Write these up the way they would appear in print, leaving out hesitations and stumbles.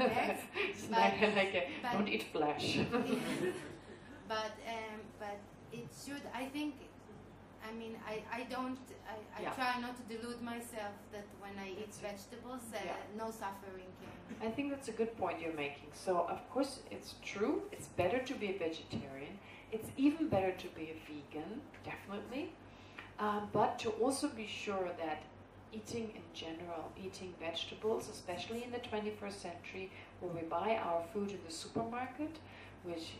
eggs. Don't eat flesh. but it should. I think. I mean, I try not to delude myself that when I eat vegetables, no suffering came. I think that's a good point you're making. So, of course, it's true. It's better to be a vegetarian. It's even better to be a vegan, definitely. But to also be sure that eating in general, eating vegetables, especially in the 21st century, where we buy our food in the supermarket, which,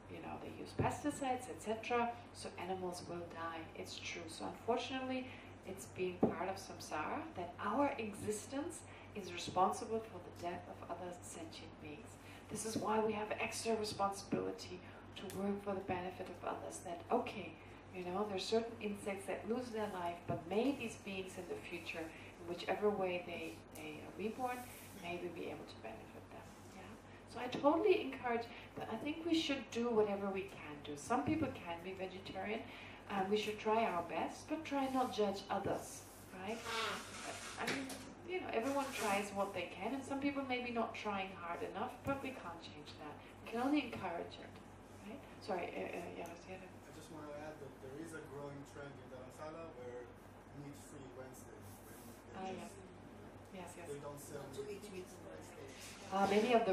you know, they use pesticides, etc., so animals will die. It's true. So unfortunately, it's being part of samsara, that our existence is responsible for the death of other sentient beings. This is why we have extra responsibility to work for the benefit of others, that, okay, you know, there's certain insects that lose their life, but may these beings in the future, in whichever way they are reborn, may we be able to benefit them. Yeah. So I totally encourage, but I think we should do whatever we can do. Some people can be vegetarian, we should try our best, but try not judge others, right? I mean, you know, everyone tries what they can, and some people may be not trying hard enough, but we can't change that. We can only encourage it, right? Sorry, yeah, I just want to add that there is a growing trend in Dharamsala where meat-free Wednesdays. Yes. They don't sell meat Wednesdays. Many of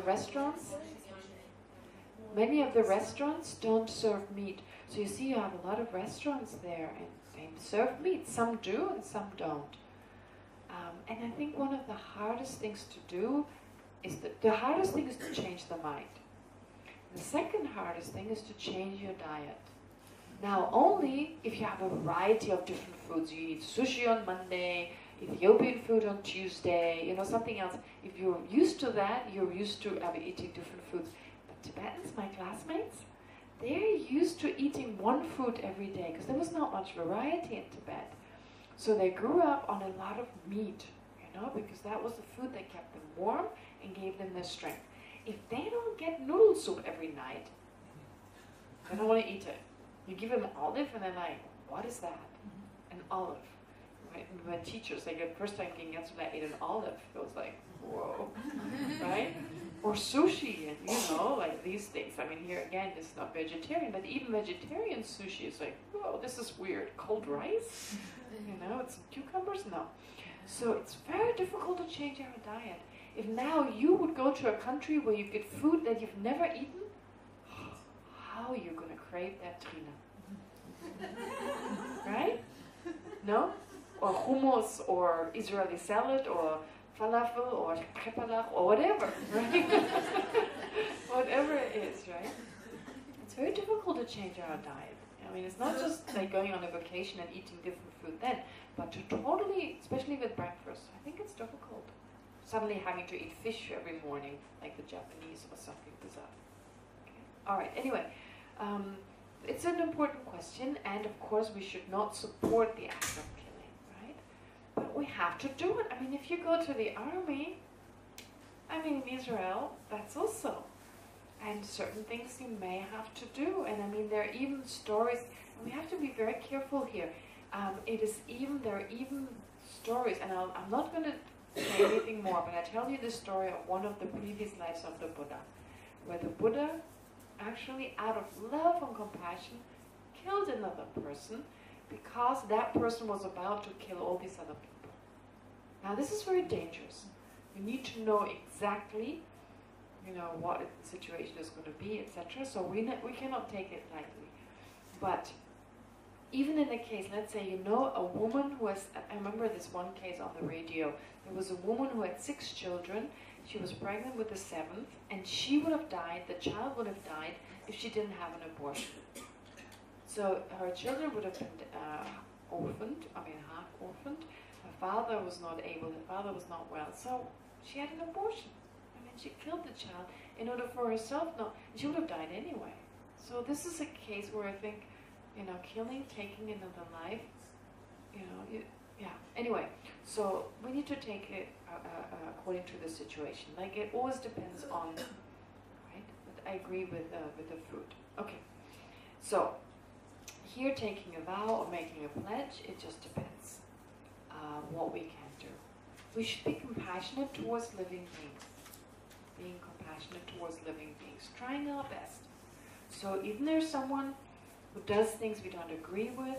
the restaurants don't serve meat. So you see, you have a lot of restaurants there, and they serve meat. Some do, and some don't. And I think one of the hardest things to do is the hardest thing is to change the mind. The second hardest thing is to change your diet. Now, only if you have a variety of different foods. You eat sushi on Monday, Ethiopian food on Tuesday, you know, something else. If you're used to that, you're used to eating different foods. But Tibetans, my classmates, they're used to eating one food every day because there was not much variety in Tibet. So they grew up on a lot of meat, you know, because that was the food that kept them warm and gave them their strength. If they don't get noodle soup every night, they don't want to eat it. You give them an olive and they're like, what is that? An olive. Right? And when teachers, they get first time getting answered, I ate an olive. It was like, whoa, right? Or sushi, and you know, like these things. I mean, here again, this is not vegetarian, but even vegetarian sushi is like, whoa, this is weird. Cold rice? You know, it's cucumbers? No. So it's very difficult to change our diet. If now you would go to a country where you get food that you've never eaten, how are you going to crave that, Trina? Right? No? Or hummus, or Israeli salad, or falafel, or krepalach, or whatever, right? Whatever it is, right? It's very difficult to change our diet. I mean, it's not just like going on a vacation and eating different food then, but to totally, especially with breakfast, I think it's difficult. Suddenly having to eat fish every morning, like the Japanese, or something bizarre. Okay. All right, anyway, it's an important question, and of course we should not support the act of killing, right? But we have to do it. I mean, if you go to the army, I mean, in Israel, that's also. And certain things you may have to do. And I mean, there are even stories, and we have to be very careful here. There are even stories, and I'm not going to say anything more, but I tell you the story of one of the previous lives of the Buddha, where the Buddha actually, out of love and compassion, killed another person because that person was about to kill all these other people. Now, this is very dangerous. You need to know exactly, you know, what the situation is going to be, etc. So we cannot take it lightly. But even in a case, let's say you know a woman who has, I remember this one case on the radio, there was a woman who had 6 children, she was pregnant with the 7th, and she would have died, the child would have died, if she didn't have an abortion. So her children would have been orphaned, half orphaned. Her father was not able, her father was not well, so she had an abortion. She killed the child in order for herself she would have died anyway. So this is a case where I think, you know, killing, taking another life, you know, yeah. Anyway, so we need to take it according to the situation. Like, it always depends on, right? But I agree with the food. Okay, so here taking a vow or making a pledge, it just depends what we can do. We should be compassionate towards living beings. Being compassionate towards living beings, trying our best. So even there's someone who does things we don't agree with,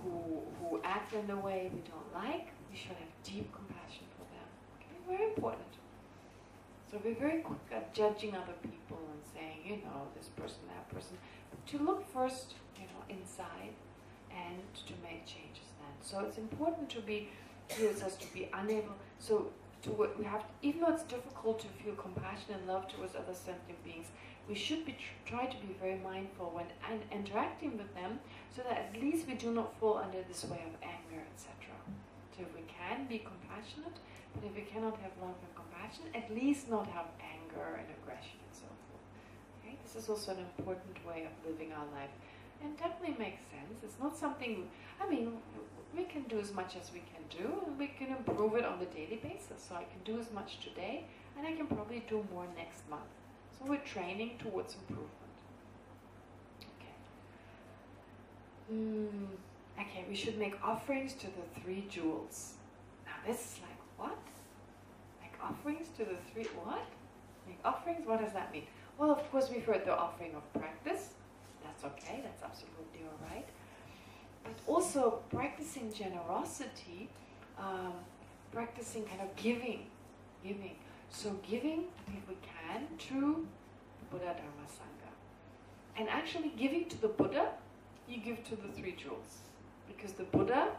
who act in a way we don't like, we should have deep compassion for them. Okay? Very important. So we're very quick at judging other people and saying, you know, this person, that person. But to look first, you know, inside and to make changes then. So it's important to be, here's us to be unable, so we have to, even though it's difficult to feel compassion and love towards other sentient beings, we should be try to be very mindful when interacting with them, so that at least we do not fall under this way of anger, etc. So if we can be compassionate, but if we cannot have love and compassion, at least not have anger and aggression and so forth. Okay? This is also an important way of living our life, and definitely makes sense. It's not something, I mean, we can do as much as we can do, and we can improve it on a daily basis. So I can do as much today, and I can probably do more next month. So we're training towards improvement. Okay. Okay, we should make offerings to the 3 jewels. Now this is like, what? Make offerings to the 3, what? Make offerings, what does that mean? Well, of course we've heard the offering of practice. That's okay, that's absolutely all right. But also practicing generosity, practicing kind of giving. So giving, if we can, to the Buddha, Dharma, Sangha. And actually giving to the Buddha, you give to the 3 jewels. Because the Buddha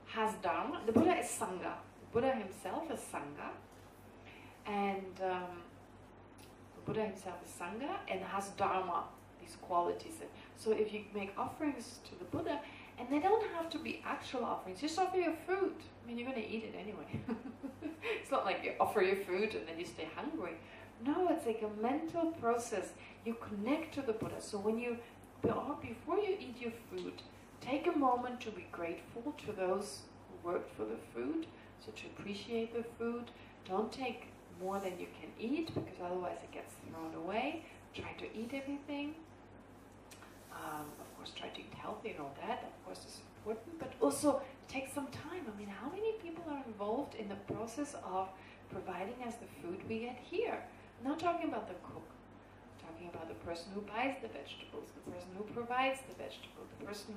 has Dharma. The Buddha is Sangha. The Buddha himself is Sangha. And the Buddha himself is Sangha and has Dharma, these qualities. So if you make offerings to the Buddha, and they don't have to be actual offerings, just offer your food. I mean, you're going to eat it anyway. It's not like you offer your food and then you stay hungry. No, it's like a mental process. You connect to the Buddha. So when you, before you eat your food, take a moment to be grateful to those who worked for the food, so to appreciate the food. Don't take more than you can eat, because otherwise it gets thrown away. Try to eat everything. Of course, try to eat healthy and all that, of course, is important, but also take some time. I mean, how many people are involved in the process of providing us the food we get here? I'm not talking about the cook. I'm talking about the person who buys the vegetables, the person who provides the vegetables, the person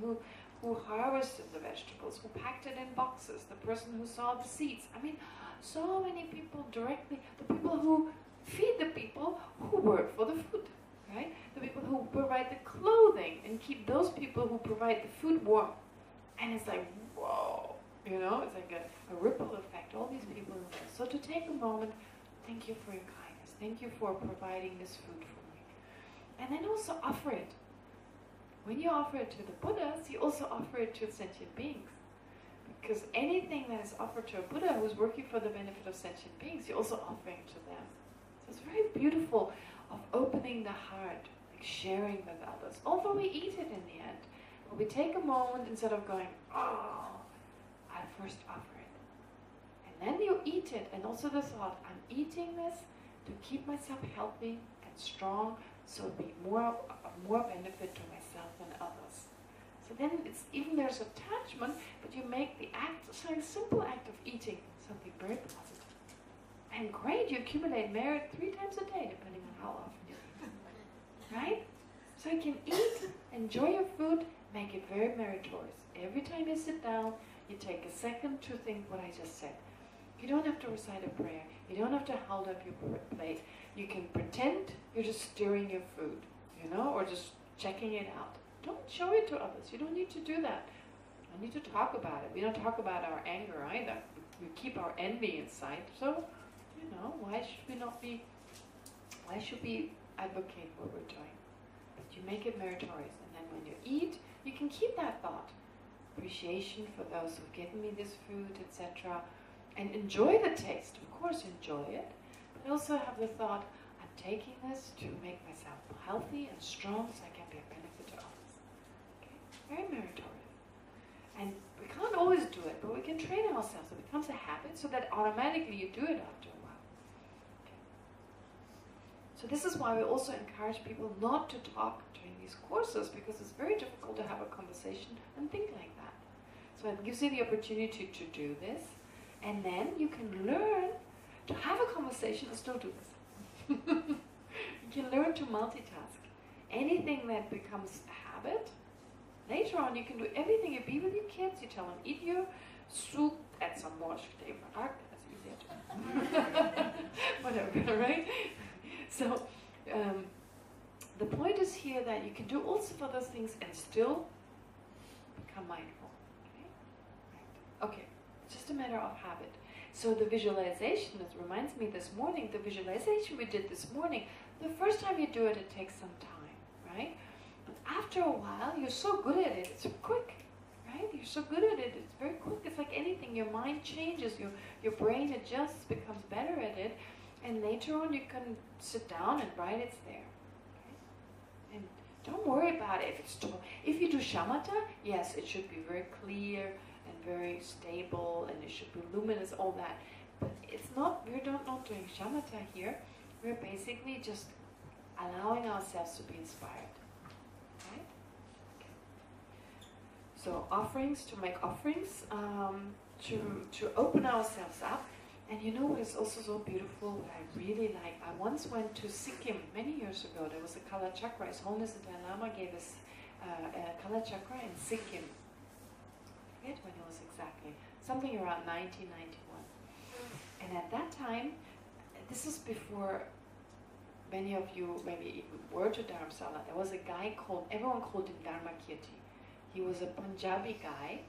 who harvested the vegetables, who packed it in boxes, the person who saw the seeds. I mean, so many people directly, the people who feed the people who work for the food. Right? The people who provide the clothing and keep those people who provide the food warm. And it's like, whoa, you know, it's like a ripple effect, all these people in there. So to take a moment, thank you for your kindness. Thank you for providing this food for me. And then also offer it. When you offer it to the Buddhas, you also offer it to sentient beings. Because anything that is offered to a Buddha who is working for the benefit of sentient beings, you're also offering to them. So it's very beautiful of opening the heart, like sharing with others, although we eat it in the end. But we take a moment instead of going, oh, I first offer it. And then you eat it, and also the thought, I'm eating this to keep myself healthy and strong, so it'll be more benefit to myself and others. So then it's, even there's attachment, but you make the act, so a simple act of eating, something very positive. And great, you accumulate merit 3 times a day, depending on how often you eat. Right? So you can eat, enjoy your food, make it very meritorious. Every time you sit down, you take a second to think what I just said. You don't have to recite a prayer. You don't have to hold up your plate. You can pretend you're just stirring your food, you know, or just checking it out. Don't show it to others. You don't need to do that. I need to talk about it. We don't talk about our anger either. We keep our envy inside. So, you know, why should we advocate what we're doing? But you make it meritorious. And then when you eat, you can keep that thought. Appreciation for those who've given me this food, etc. And enjoy the taste. Of course, enjoy it. But also have the thought, I'm taking this to make myself healthy and strong so I can be a benefit to others. Okay? Very meritorious. And we can't always do it, but we can train ourselves. It becomes a habit so that automatically you do it after a while. Okay. So this is why we also encourage people not to talk during these courses, because it's very difficult to have a conversation and think like that. So it gives you the opportunity to do this, and then you can learn to have a conversation and still do this. You can learn to multitask. Anything that becomes a habit, later on you can do everything. You be with your kids, you tell them, eat your soup, add some more mark, that's easier to whatever, right? So the point is here that you can do all sorts of other things and still become mindful. Okay, it's just a matter of habit. So the visualization, it reminds me this morning, the visualization we did this morning, the first time you do it, it takes some time, right? But after a while, you're so good at it, it's quick, right? You're so good at it, it's very quick. It's like anything, your mind changes, your brain adjusts, becomes better at it, and later on you can sit down and write it's there. Okay? And don't worry about it. If you do shamatha, yes, it should be very clear and very stable, and it should be luminous, all that. But it's not, we're not doing shamatha here. We're basically just allowing ourselves to be inspired. Right? Okay. So offerings, to make offerings, to open ourselves up. And you know what is also so beautiful, what I really like? I once went to Sikkim many years ago. There was a Kala Chakra. His Holiness the Dalai Lama gave us a Kala Chakra in Sikkim. I forget when it was exactly. Something around 1991. And at that time, this is before many of you maybe even were to Dharamsala. There was a guy called, everyone called him Dharmakirti. He was a Punjabi guy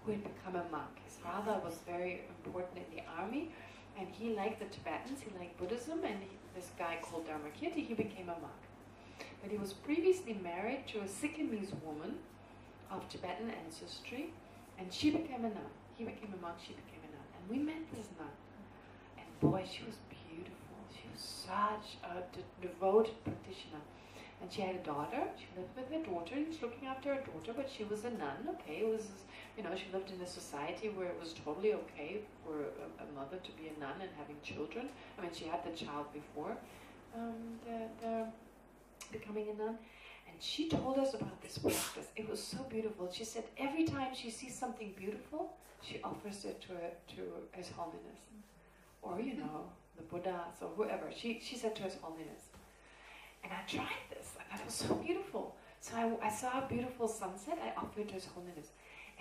who had become a monk. His father was very important in the army, and he liked the Tibetans, he liked Buddhism, and this guy called Dharmakirti, he became a monk. But he was previously married to a Sikkimese woman of Tibetan ancestry, and she became a nun. He became a monk, she became a nun. And we met this nun. And boy, she was beautiful. She was such a devoted practitioner. And she had a daughter. She lived with her daughter. He was looking after her daughter, but she was a nun. Okay, it was, you know, she lived in a society where it was totally okay for a mother to be a nun and having children. I mean, she had the child before becoming a nun. And she told us about this practice. It was so beautiful. She said every time she sees something beautiful, she offers it to His Holiness, or you know, the Buddhas or whoever. She said to His Holiness. And I tried this, and it was so beautiful. So I saw a beautiful sunset, I offered to His Holiness.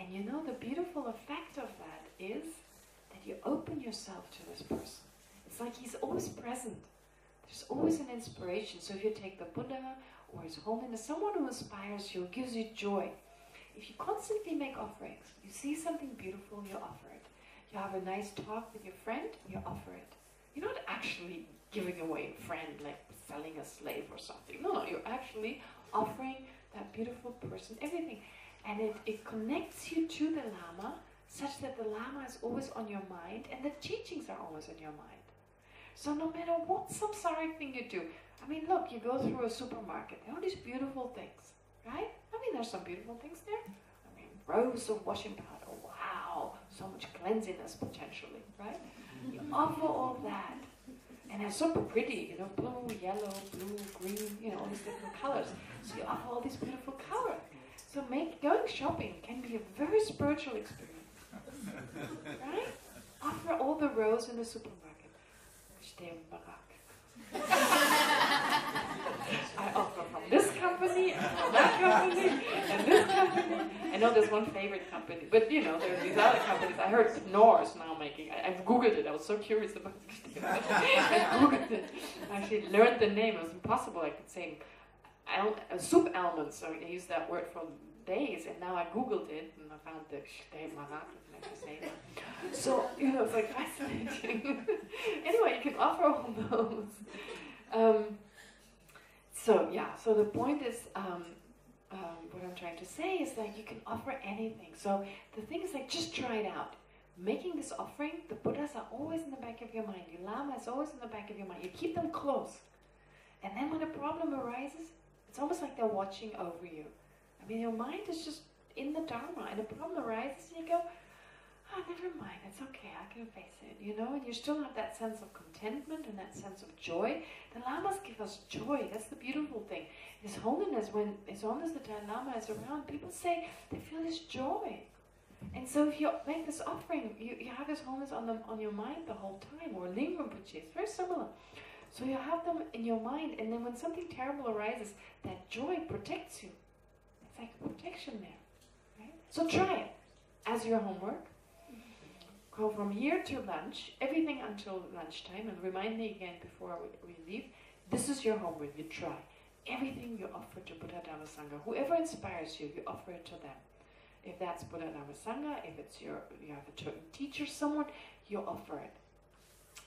And you know, the beautiful effect of that is that you open yourself to this person. It's like he's always present. There's always an inspiration. So if you take the Buddha or His Holiness, someone who inspires you, gives you joy. If you constantly make offerings, you see something beautiful, you offer it. You have a nice talk with your friend, you offer it. You're not actually giving away a friend, like selling a slave or something. No, you're actually offering that beautiful person everything. And it connects you to the Lama, such that the Lama is always on your mind, and the teachings are always on your mind. So no matter what samsaric thing you do, I mean, look, you go through a supermarket, there are all these beautiful things, right? I mean, there's some beautiful things there. I mean, rows of washing powder, wow, so much cleanliness potentially, right? You offer all that. And it's super pretty, you know, blue, yellow, blue, green, you know, all these different colors. So you offer all these beautiful colors. So going shopping can be a very spiritual experience, right? Offer all the rows in the supermarket. I offer from this company, and from that company, and this company. I know there's one favorite company, but you know, there's these other companies. I heard Knorr is now making, I've Googled it, I was so curious about it. I Googled it. I actually learned the name. It was impossible. I could say soup almonds, so I used that word for days, and now I Googled it, and I found the Shtei Marat, so, you know, it's like fascinating. Anyway, you can offer all those. So the point is, what I'm trying to say is that you can offer anything. So the thing is, like, just try it out. Making this offering, the Buddhas are always in the back of your mind. Your Lama is always in the back of your mind. You keep them close. And then when a problem arises, it's almost like they're watching over you. I mean, your mind is just in the Dharma, and a problem arises, and you go, oh, never mind, it's okay, I can face it, you know, and you still have that sense of contentment and that sense of joy. The Lamas give us joy, that's the beautiful thing. His Holiness, when His Holiness the Dalai Lama is around, people say they feel His joy. And so if you make this offering, you have His Holiness on your mind the whole time, or Ling Rinpoche, it's very similar. So you have them in your mind, and then when something terrible arises, that joy protects you. It's like a protection there, right? So try it as your homework. Go from here to lunch, everything until lunchtime, and remind me again before we leave. This is your homework. You try everything. You offer to Buddha, Dhamma, Sangha. Whoever inspires you, you offer it to them. If that's Buddha, Dhamma, Sangha, if it's you have a certain teacher, someone, you offer it,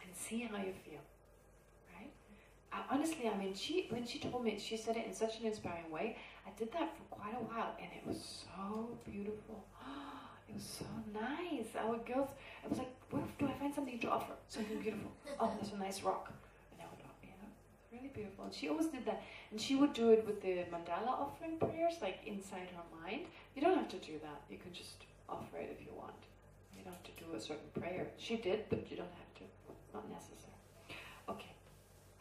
and see how you feel. Right? Honestly, I mean, when she told me, she said it in such an inspiring way. I did that for quite a while, and it was so beautiful. It was so nice. Our girls, it was like, where do I find something to offer? Something beautiful. Oh, there's a nice rock. And I would, really beautiful. And she always did that. And she would do it with the mandala offering prayers, like inside her mind. You don't have to do that. You can just offer it if you want. You don't have to do a certain prayer. She did, but you don't have to. Not necessary. Okay.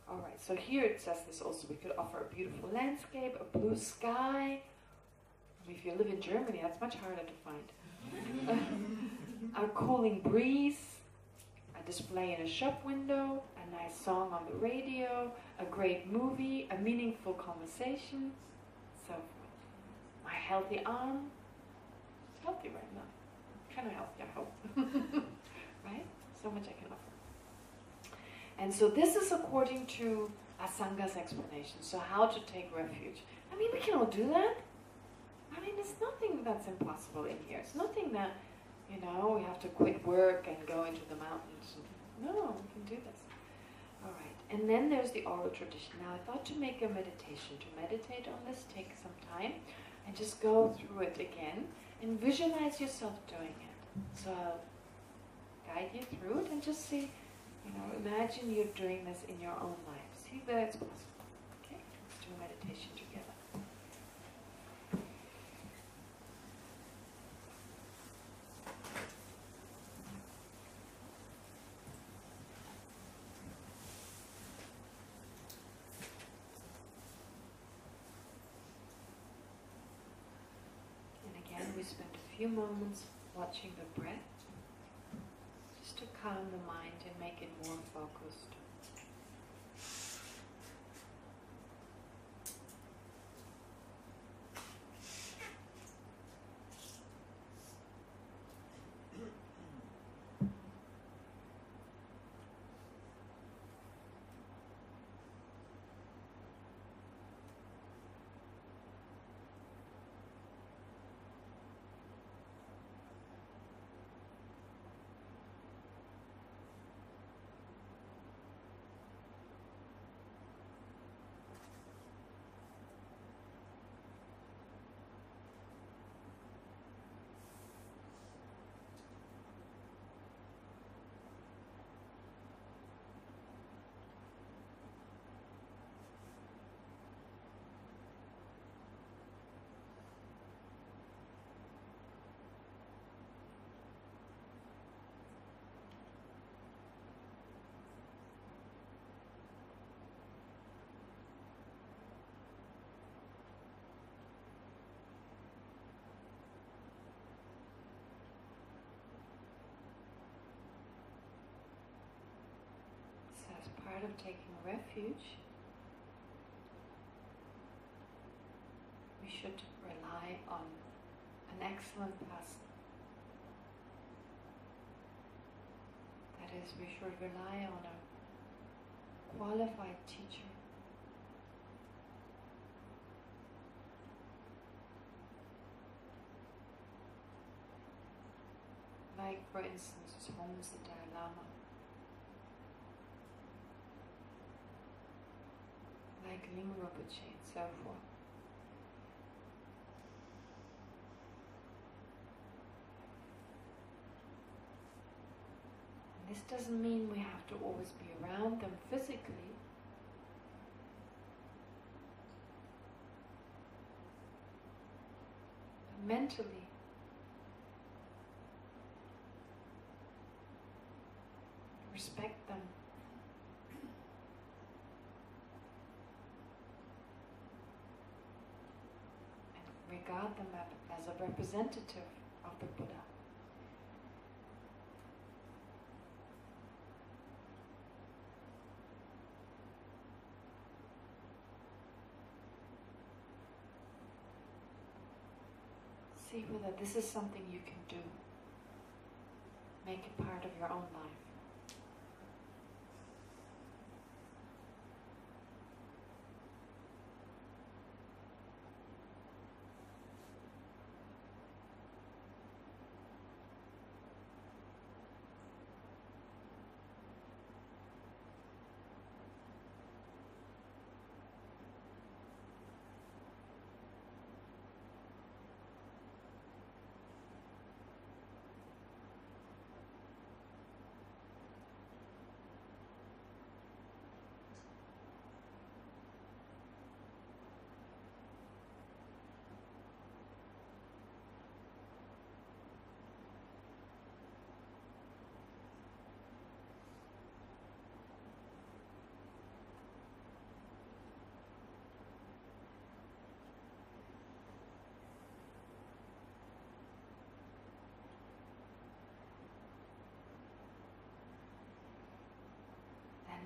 All right. So here it says this also. We could offer a beautiful landscape, a blue sky. If you live in Germany, that's much harder to find. A cooling breeze, a display in a shop window, a nice song on the radio, a great movie, a meaningful conversation, so forth. My healthy arm. It's healthy right now. Kind of healthy, I hope. Right? So much I can offer. And so this is according to Asangha's explanation. So how to take refuge. I mean, we can all do that. I mean, there's nothing that's impossible in here. It's nothing that, we have to quit work and go into the mountains. No, we can do this. All right. And then there's the oral tradition. Now, I thought to make a meditation, to meditate on this, take some time, and just go through it again, and visualize yourself doing it. So I'll guide you through it, and just see, imagine you're doing this in your own life. See whether it's possible. Okay? Let's do a meditation together. We spend a few moments watching the breath, just to calm the mind and make it more focused. Part of taking refuge, we should rely on an excellent person. That is, we should rely on a qualified teacher. Like, for instance, Holmes the Dalai Lama. Like Ling Rinpoche and so forth. And this doesn't mean we have to always be around them physically. But mentally. Respect them. Regard them as a representative of the Buddha. See whether this is something you can do. Make it part of your own life.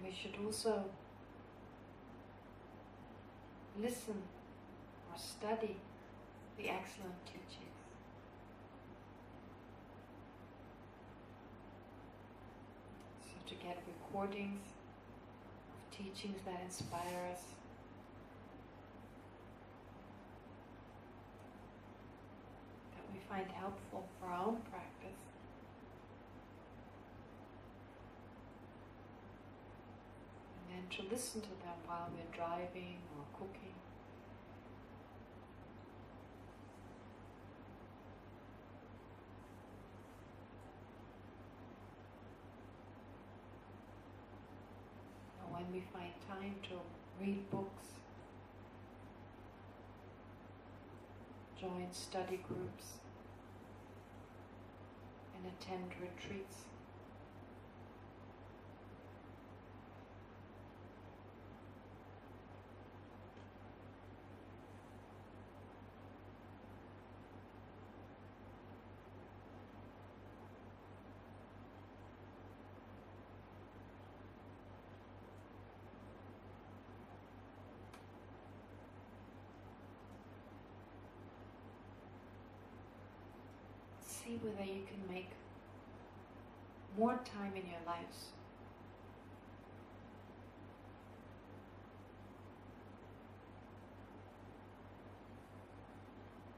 We should also listen or study the excellent teachings. So to get recordings of teachings that inspire us, that we find helpful for our own practice. And to listen to them while we're driving or cooking. Or when we find time to read books, join study groups, and attend retreats. See whether you can make more time in your lives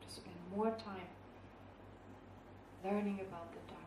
to spend more time learning about the Dharma.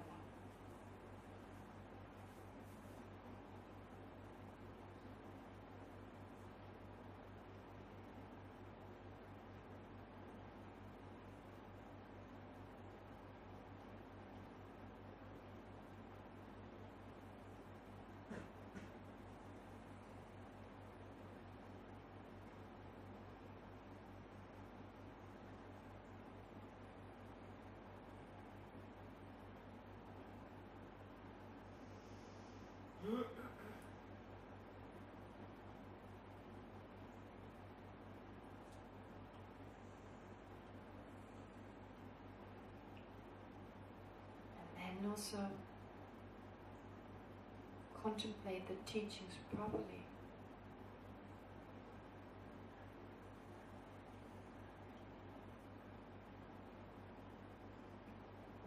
And also contemplate the teachings properly.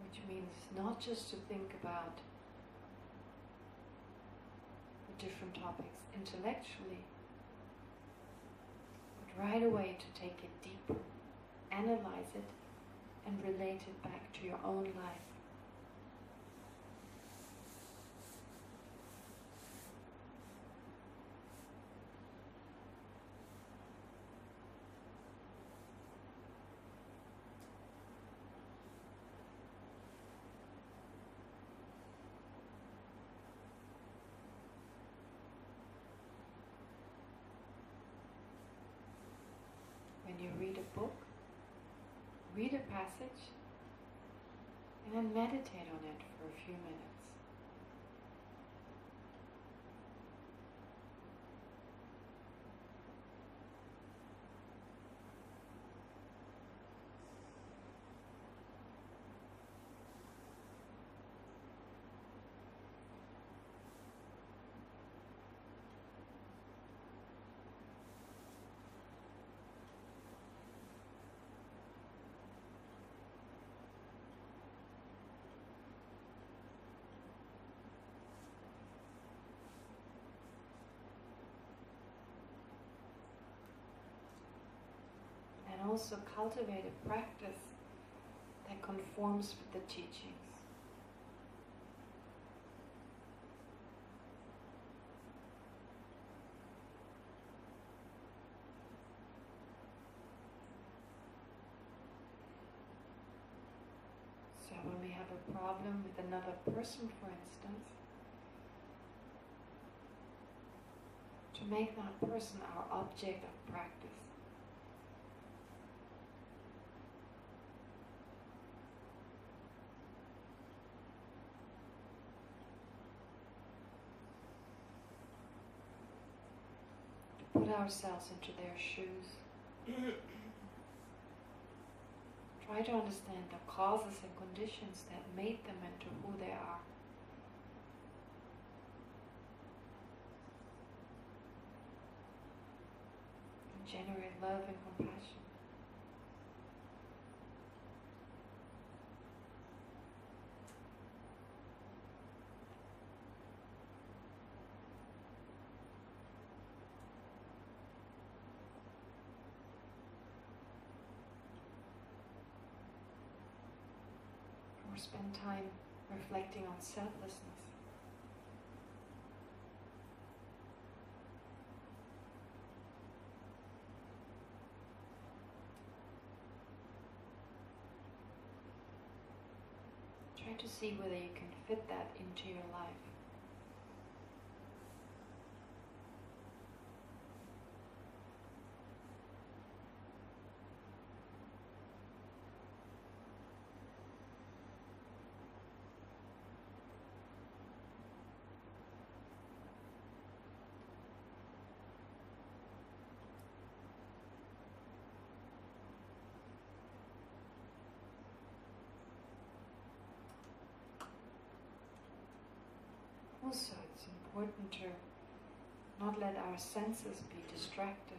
Which means not just to think about the different topics intellectually, but right away to take it deeper, analyze it, and relate it back to your own life. When you read a book, read a passage, and then meditate on it for a few minutes. also cultivate a practice that conforms with the teachings. So when we have a problem with another person, for instance, to make that person our object of practice. To put ourselves into their shoes. Try to understand the causes and conditions that made them into who they are. And generate love and compassion. Or spend time reflecting on selflessness. Try to see whether you can fit that into your life. Also, it's important to not let our senses be distracted.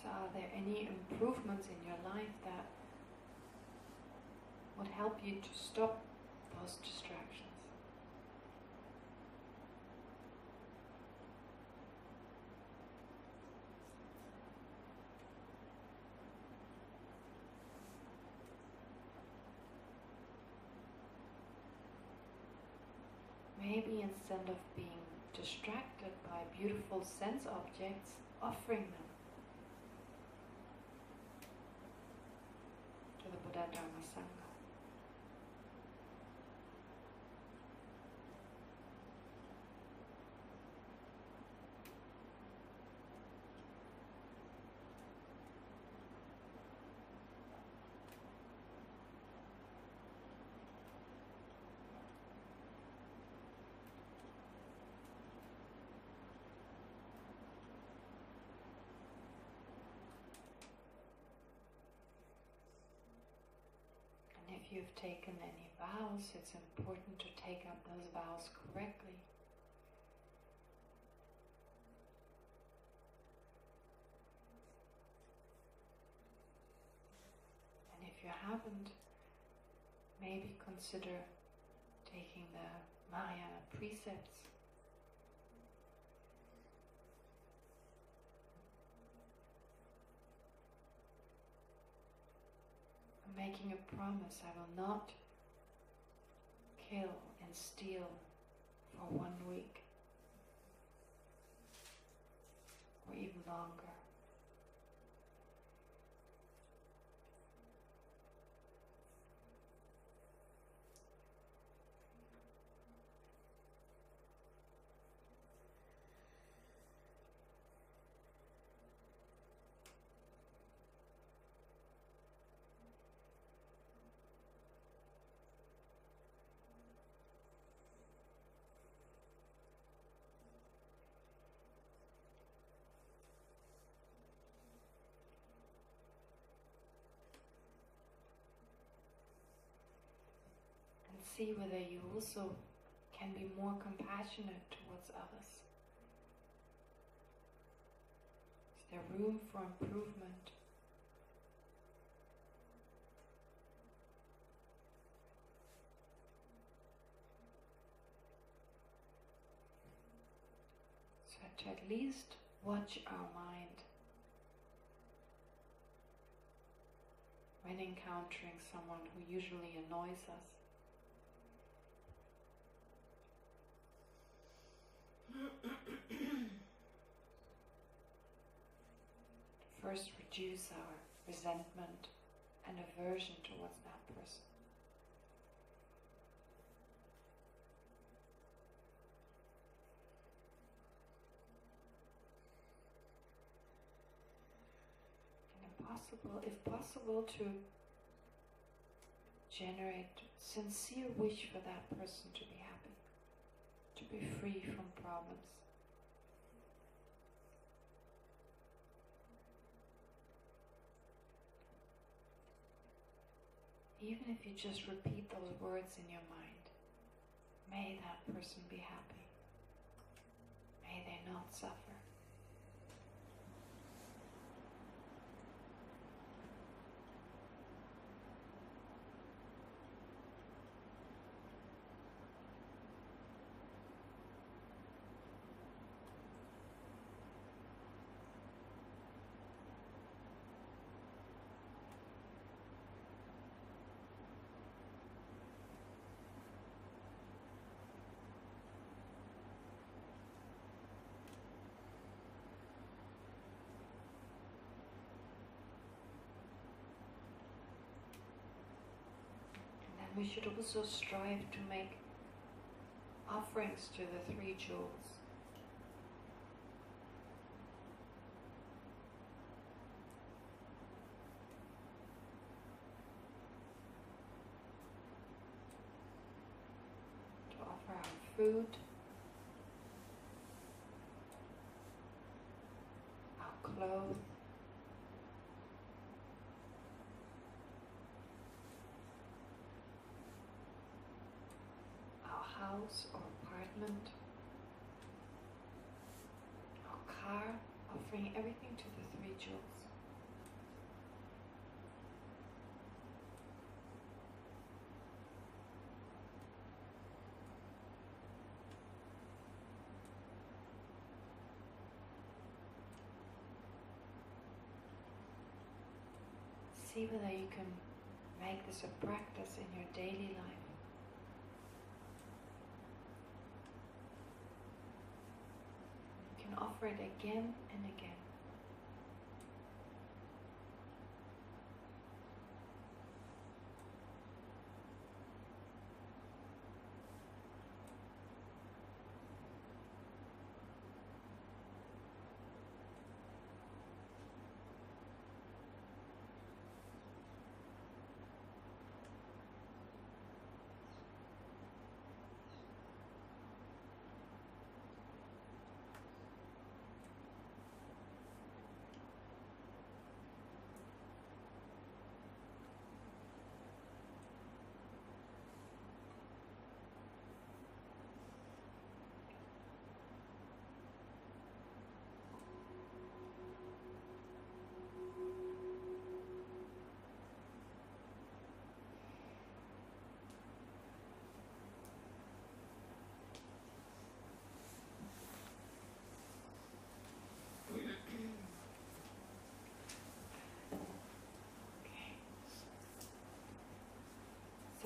So are there any improvements in your life that would help you to stop those distractions? Maybe instead of being distracted by beautiful sense objects, offering them to the Buddha, Dharma, Sangha. If you've taken any vows, it's important to take up those vows correctly. And if you haven't, maybe consider taking the Mahayana precepts. Making a promise, I will not kill and steal for 1 week or even longer. See whether you also can be more compassionate towards others. Is there room for improvement? to at least watch our mind when encountering someone who usually annoys us. First, reduce our resentment and aversion towards that person. If possible, to generate sincere wish for that person to be happy, to be free from problems. Even if you just repeat those words in your mind, may that person be happy, may they not suffer. We should also strive to make offerings to the three jewels. To offer our food, our clothes, house or apartment, or car, offering everything to the three jewels. See whether you can make this a practice in your daily life. Offer it again and again.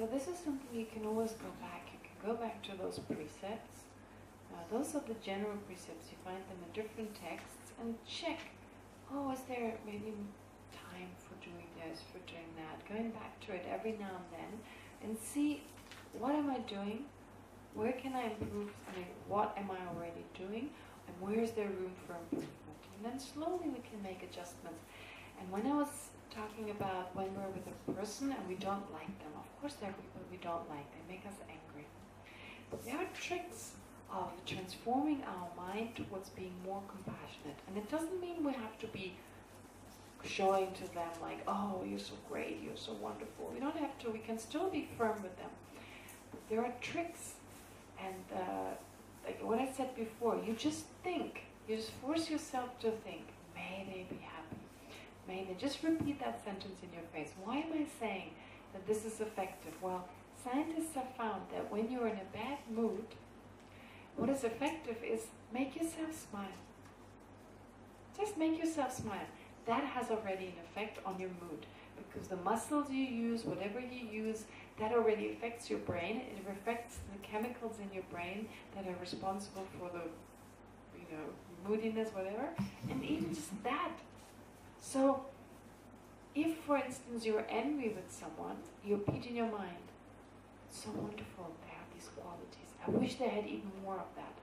So this is something you can always go back. You can go back to those precepts. Those are the general precepts. You find them in different texts and check. Oh, is there maybe time for doing this, for doing that? Going back to it every now and then and see, what am I doing? Where can I improve? I mean, what am I already doing? And where is there room for improvement? And then slowly we can make adjustments. And when I was talking about when we're with a person and we don't like them, of course there are people we don't like, they make us angry. But there are tricks of transforming our mind towards being more compassionate. And it doesn't mean we have to be showing to them like, oh, you're so great, you're so wonderful. We don't have to, we can still be firm with them. But there are tricks. And like what I said before, you just think, you just force yourself to think, may they be happy. May they, just repeat that sentence in your face. Why am I saying that this is effective? Well, scientists have found that when you're in a bad mood, what is effective is make yourself smile. Just make yourself smile. That has already an effect on your mood, because the muscles you use, whatever you use, that already affects your brain. It affects the chemicals in your brain that are responsible for the, moodiness, whatever, and even just that. So, if, for instance, you're angry with someone, you repeat in your mind, it's so wonderful they have these qualities. I wish they had even more of that.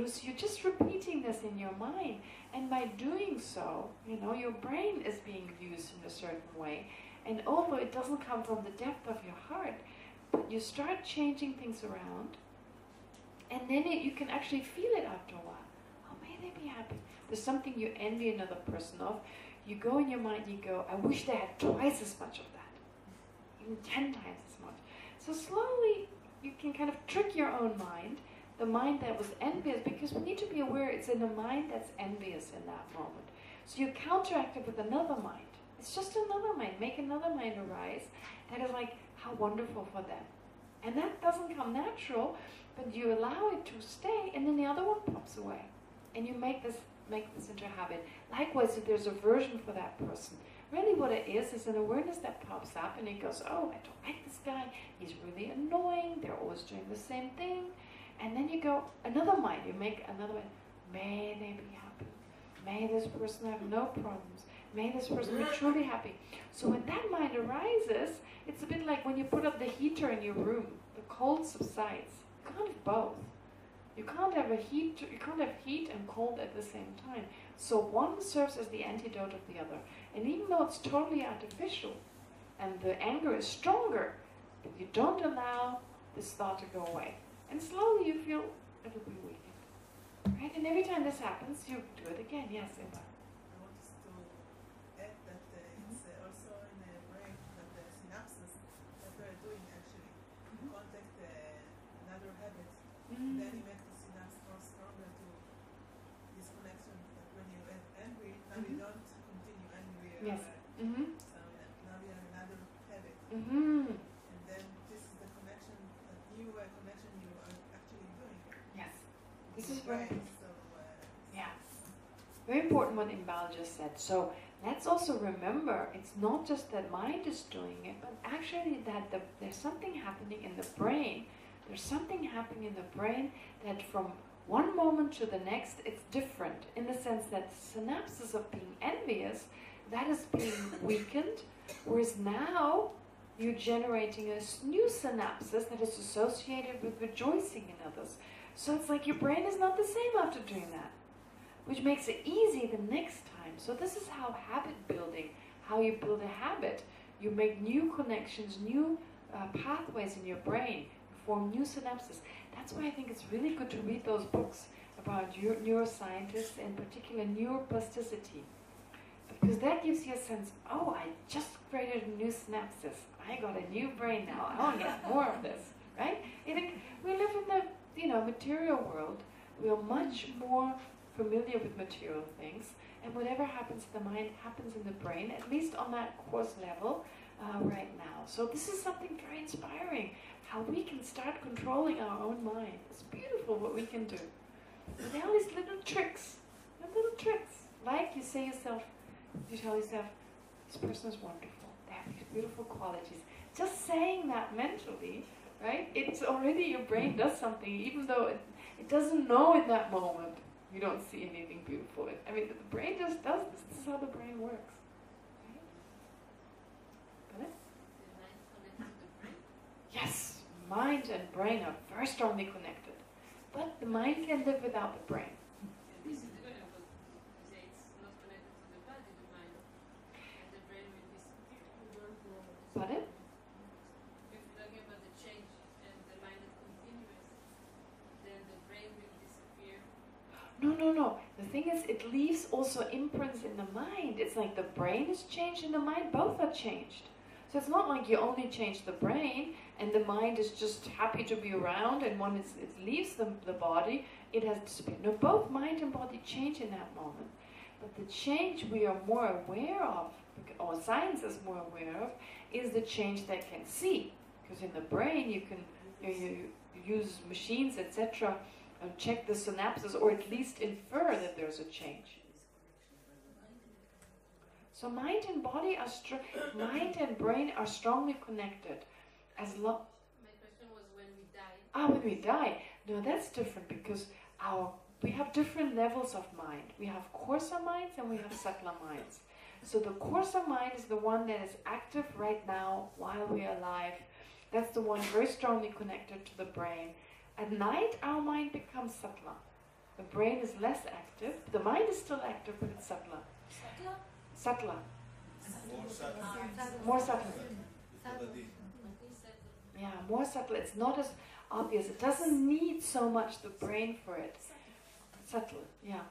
So you're just repeating this in your mind, and by doing so, your brain is being used in a certain way, and although it doesn't come from the depth of your heart, but you start changing things around, and then you can actually feel it after a while. Oh, may they be happy. There's something you envy another person of. You go in your mind, you go, I wish they had twice as much of that, even 10 times as much. So slowly, you can kind of trick your own mind, the mind that was envious, because we need to be aware it's in the mind that's envious in that moment. So you counteract it with another mind. It's just another mind. Make another mind arise that is like, how wonderful for them. And that doesn't come natural, but you allow it to stay, and then the other one pops away. And you make this into a habit. Likewise, if there's aversion for that person, really what it is an awareness that pops up, and it goes, oh, I don't like this guy, he's really annoying, they're always doing the same thing. And then you go, another mind, you make another mind, may they be happy, may this person have no problems, may this person be truly happy. So when that mind arises, it's a bit like when you put up the heater in your room, the cold subsides. You can't have both. You can't have heat and cold at the same time. So one serves as the antidote of the other. And even though it's totally artificial, and the anger is stronger, but you don't allow this thought to go away. And slowly you feel it'll be weakened. Right? And every time this happens, you do it again. Yes, Emma. I want us to add that it's also in the brain that the synapses that we're doing actually contact another habit. Then you make the synapse more stronger to this connection that when you're angry, now you don't continue angry. Yes. So now you have another habit. And then this is the connection, that new connection you are actually doing. Yes. This is very important. So, yeah. Very important what Iqbal just said. So let's also remember, it's not just that mind is doing it, but actually that there's something happening in the brain. There's something happening in the brain that from one moment to the next, it's different, in the sense that synapses of being envious, that is being weakened, whereas now you're generating a new synapses that is associated with rejoicing in others. So it's like your brain is not the same after doing that, which makes it easy the next time. So this is how habit building, how you build a habit. You make new connections, new pathways in your brain, form new synapses. That's why I think it's really good to read those books about neuroscientists, in particular neuroplasticity, because that gives you a sense, oh, I just created a new synapses. I got a new brain now. I want to get more of this, right? I think we live in the material world. We are much more familiar with material things, and whatever happens to the mind happens in the brain, at least on that course level right now. So this is something very inspiring, how we can start controlling our own mind. It's beautiful what we can do. And there are all these little tricks, like you say yourself, you tell yourself, this person is wonderful, they have these beautiful qualities. Just saying that mentally, right, it's already, your brain does something, even though it doesn't know in that moment you don't see anything beautiful. I mean, the brain just does this. This is how the brain works. Right? The mind connected to the brain? Yes, mind and brain are very strongly connected. But the mind can live without the brain. And this is the way, but you say it's not connected to the body, the mind, and the brain will disappear. But it? If you're talking about the change and the mind is continuous, then the brain will disappear. No. The thing is, it leaves also imprints in the mind. It's like the brain is changed and the mind both are changed. So it's not like you only change the brain and the mind is just happy to be around, and when it leaves the body, it has disappeared. No, both mind and body change in that moment. But the change we are more aware of, or science is more aware of, is the change that can see. Because in the brain you can you use machines, etc., check the synapses, or at least infer that there's a change. So mind and body are mind and brain are strongly connected. My question was when we die. When we die. No, that's different, because we have different levels of mind. We have coarser minds and we have subtler minds. So the coarser mind is the one that is active right now while we are alive. That's the one very strongly connected to the brain. At night, our mind becomes subtler. The brain is less active. The mind is still active, but it's subtler. Subtler. More subtle. Yeah, more subtle. It's not as obvious. It doesn't need so much the brain for it. Subtle, yeah.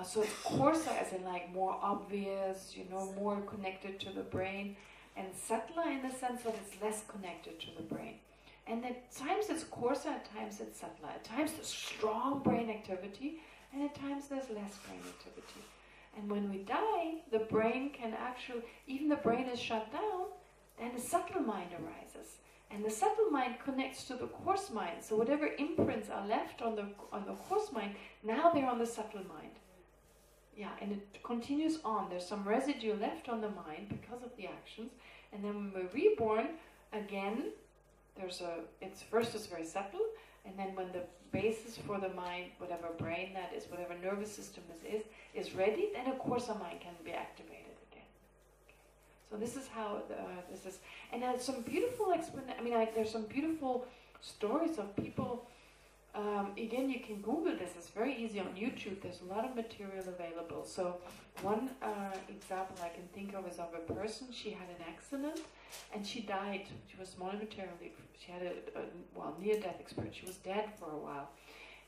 So it's coarser, as in like more obvious, more connected to the brain, and subtler in the sense that it's less connected to the brain. And at times it's coarser, at times it's subtler. At times there's strong brain activity, and at times there's less brain activity. And when we die, the brain can actually, even the brain is shut down, then the subtle mind arises. And the subtle mind connects to the coarse mind. So whatever imprints are left on the coarse mind, now they're on the subtle mind. Yeah, and it continues on. There's some residue left on the mind because of the actions. And then when we're reborn, again, it's very subtle. And then when the basis for the mind, whatever brain that is, whatever nervous system is ready, then a coarser mind can be activated again. Okay. So this is how this is. And there's some beautiful there's some beautiful stories of people. Again, you can Google this. It's very easy on YouTube. There's a lot of material available. So one example I can think of is of a person. She had an accident and she died. She was momentarily, she had a near-death experience. She was dead for a while.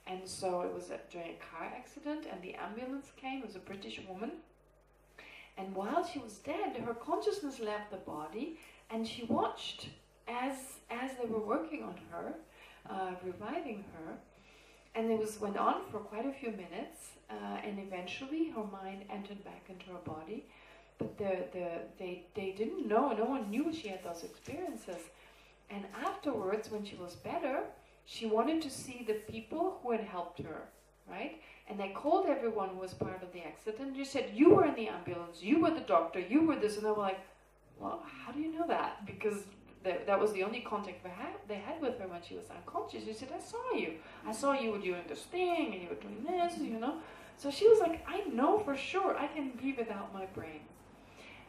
And so it was during a car accident, and the ambulance came. It was a British woman. And while she was dead, her consciousness left the body, and she watched as they were working on her, reviving her, and it went on for quite a few minutes, and eventually her mind entered back into her body, but they didn't know, no one knew she had those experiences. And afterwards, when she was better, she wanted to see the people who had helped her, right? And they called everyone who was part of the accident. They said, you were in the ambulance, you were the doctor, you were this, and they were like, well, how do you know that? Because that was the only contact they had with her when she was unconscious. She said, I saw you were doing this thing, and you were doing this, So she was like, I know for sure I can be without my brain.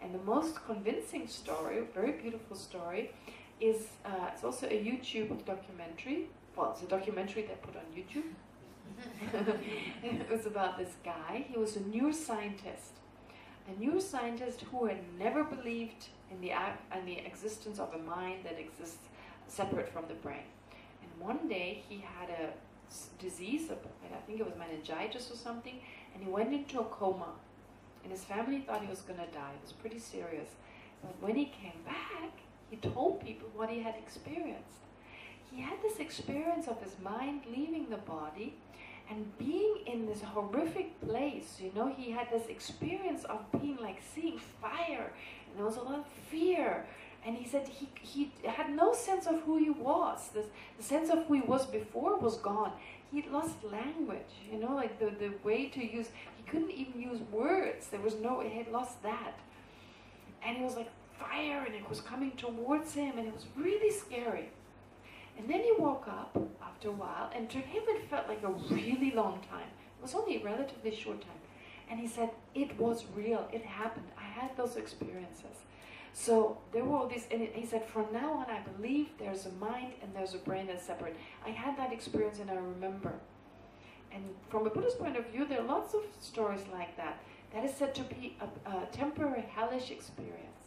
And the most convincing story, very beautiful story, is it's also a YouTube documentary. Well, it's a documentary they put on YouTube. It was about this guy. He was a neuroscientist. A neuroscientist who had never believed in the existence of a mind that exists separate from the brain. And one day he had a disease, I think it was meningitis or something, and he went into a coma. And his family thought he was going to die. It was pretty serious. But when he came back, he told people what he had experienced. He had this experience of his mind leaving the body and being in this horrific place. He had this experience of being like seeing fire, and there was a lot of fear. And he said he had no sense of who he was. The sense of who he was before was gone. He'd lost language, like the way to use, he couldn't even use words. He had lost that. And it was like fire, and it was coming towards him, and it was really scary. And then he woke up after a while, and to him it felt like a really long time. It was only a relatively short time. And he said, it was real, it happened. I had those experiences. So there were all these, and he said, from now on I believe there's a mind and there's a brain that's separate. I had that experience and I remember. And from a Buddhist point of view, there are lots of stories like that. That is said to be a temporary hellish experience.